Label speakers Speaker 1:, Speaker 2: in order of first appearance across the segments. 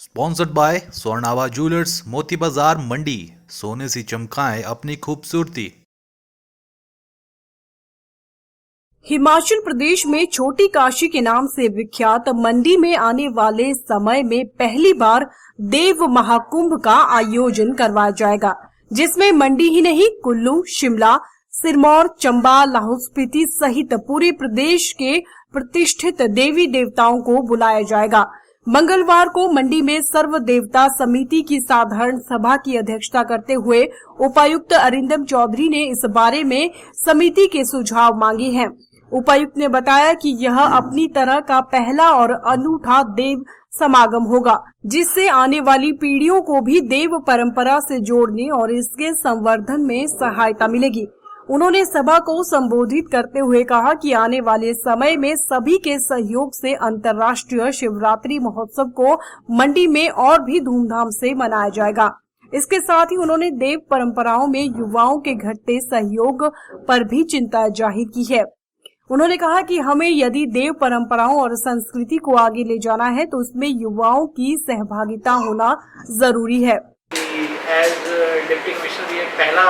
Speaker 1: Sponsored by स्वर्णावा jewellers, मोती बाजार, मंडी। सोने से चमकाएं अपनी खूबसूरती।
Speaker 2: हिमाचल प्रदेश में छोटी काशी के नाम से विख्यात मंडी में आने वाले समय में पहली बार देव महाकुंभ का आयोजन करवाया जाएगा, जिसमें मंडी ही नहीं कुल्लू, शिमला, सिरमौर, चंबा, लाहौल स्पीति सहित पूरे प्रदेश के प्रतिष्ठित देवी देवताओं को बुलाया जाएगा। मंगलवार को मंडी में सर्व देवता समिति की साधारण सभा की अध्यक्षता करते हुए उपायुक्त अरिंदम चौधरी ने इस बारे में समिति के सुझाव मांगे हैं। उपायुक्त ने बताया कि यह अपनी तरह का पहला और अनूठा देव समागम होगा, जिससे आने वाली पीढ़ियों को भी देव परंपरा से जोड़ने और इसके संवर्धन में सहायता मिलेगी। उन्होंने सभा को संबोधित करते हुए कहा कि आने वाले समय में सभी के सहयोग से अंतर्राष्ट्रीय शिवरात्रि महोत्सव को मंडी में और भी धूमधाम से मनाया जाएगा। इसके साथ ही उन्होंने देव परंपराओं में युवाओं के घटते सहयोग पर भी चिंता जाहिर की है। उन्होंने कहा कि हमें यदि देव परंपराओं और संस्कृति को आगे ले जाना है तो उसमें युवाओं की सहभागिता होना जरूरी है।
Speaker 3: एज डिप्टी कमिश्नर ये पहला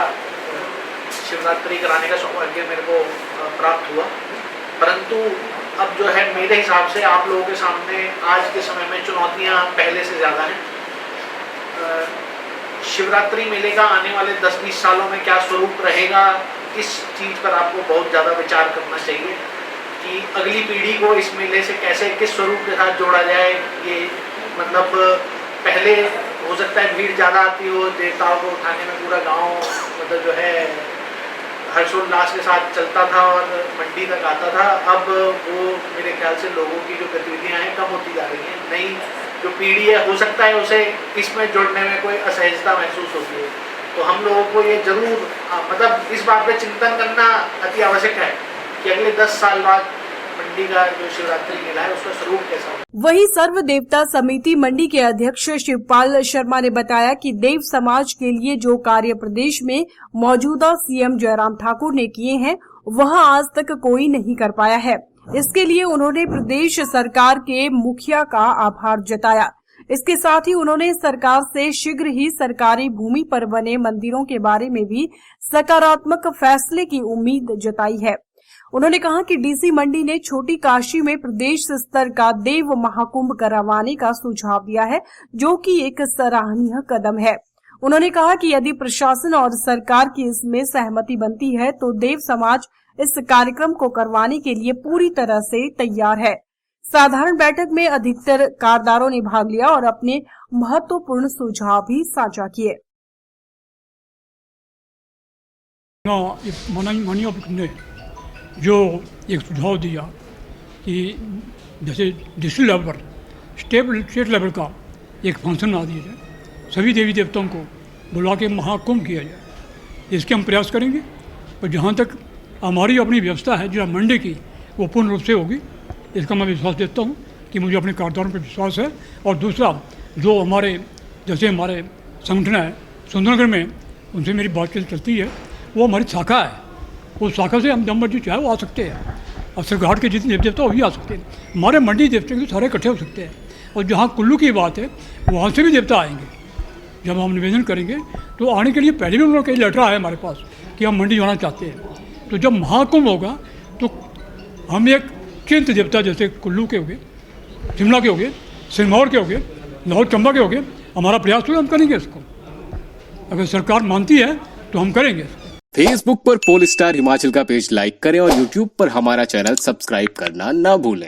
Speaker 3: शिवरात्रि कराने का सौभाग्य मेरे को प्राप्त हुआ, परंतु अब जो है मेरे हिसाब से आप लोगों के सामने आज के समय में चुनौतियां पहले से ज़्यादा हैं। शिवरात्रि मेले का आने वाले 10-20 सालों में क्या स्वरूप रहेगा, इस चीज़ पर आपको बहुत ज़्यादा विचार करना चाहिए कि अगली पीढ़ी को इस मेले से कैसे किस स्वरूप के साथ जोड़ा जाए। ये मतलब पहले हो सकता है भीड़ ज़्यादा आती हो, देवताओं को उठाने में पूरा गांव मतलब जो है हर्षोल्लास के साथ चलता था और मंडी तक आता था। अब वो मेरे ख्याल से लोगों की जो गतिविधियाँ हैं कम होती जा रही हैं। नई जो पीढ़ी है हो सकता है उसे इसमें जुड़ने में कोई असहजता महसूस होती है, तो हम लोगों को ये जरूर मतलब इस बात पे चिंतन करना अति आवश्यक है कि अगले 10 साल बाद मंडी का जो शिवरात्रि मेला है उसका स्वरूप कैसा हो।
Speaker 2: वहीं सर्व देवता समिति मंडी के अध्यक्ष शिवपाल शर्मा ने बताया कि देव समाज के लिए जो कार्य प्रदेश में मौजूदा सीएम जयराम ठाकुर ने किए हैं वह आज तक कोई नहीं कर पाया है। इसके लिए उन्होंने प्रदेश सरकार के मुखिया का आभार जताया। इसके साथ ही उन्होंने सरकार से शीघ्र ही सरकारी भूमि पर बने मंदिरों के बारे में भी सकारात्मक फैसले की उम्मीद जताई है। उन्होंने कहा कि डीसी मंडी ने छोटी काशी में प्रदेश स्तर का देव महाकुंभ करवाने का सुझाव दिया है, जो कि एक सराहनीय कदम है। उन्होंने कहा कि यदि प्रशासन और सरकार की इसमें सहमति बनती है तो देव समाज इस कार्यक्रम को करवाने के लिए पूरी तरह से तैयार है। साधारण बैठक में अधिकतर कारदारों ने भाग लिया और अपने महत्वपूर्ण सुझाव भी साझा किए।
Speaker 4: जो एक सुझाव दिया कि जैसे डिस्ट्रिक्ट लेवल पर स्टेट लेवल का एक फंक्शन बना दिया जाए, सभी देवी देवताओं को बुला के महाकुंभ किया जाए, इसके हम प्रयास करेंगे। और जहाँ तक हमारी अपनी व्यवस्था है जो मंडी की, वो पूर्ण रूप से होगी, इसका मैं विश्वास देता हूँ कि मुझे अपने कार्यदारों पर विश्वास है। और दूसरा, जो हमारे जैसे हमारे संगठन है सुंदरनगर में, उनसे मेरी बातचीत चलती है, वो हमारी शाखा है, उस शाखा से हम जब मर्जी चाहे वो आ सकते हैं। और सरघाट के जितने देव देवता वो भी आ सकते हैं, हमारे मंडी देवता के सारे इकट्ठे हो सकते हैं। और जहाँ कुल्लू की बात है वहाँ से भी देवता आएंगे। जब हम निवेदन करेंगे तो आने के लिए पहले भी उन्होंने कई लेटर आए हमारे पास कि हम मंडी जाना चाहते हैं। तो जब महाकुंभ होगा तो हम एक चिंत देवता जैसे कुल्लू के हो गए, शिमला के हो गए, सिरमौर के हो गए, लाहौल चंबा के हो गए, हमारा प्रयास हुआ हम करेंगे इसको। अगर सरकार मानती है तो हम करेंगे।
Speaker 5: फेसबुक पर पोल स्टार हिमाचल का पेज लाइक करें और यूट्यूब पर हमारा चैनल सब्सक्राइब करना ना भूलें।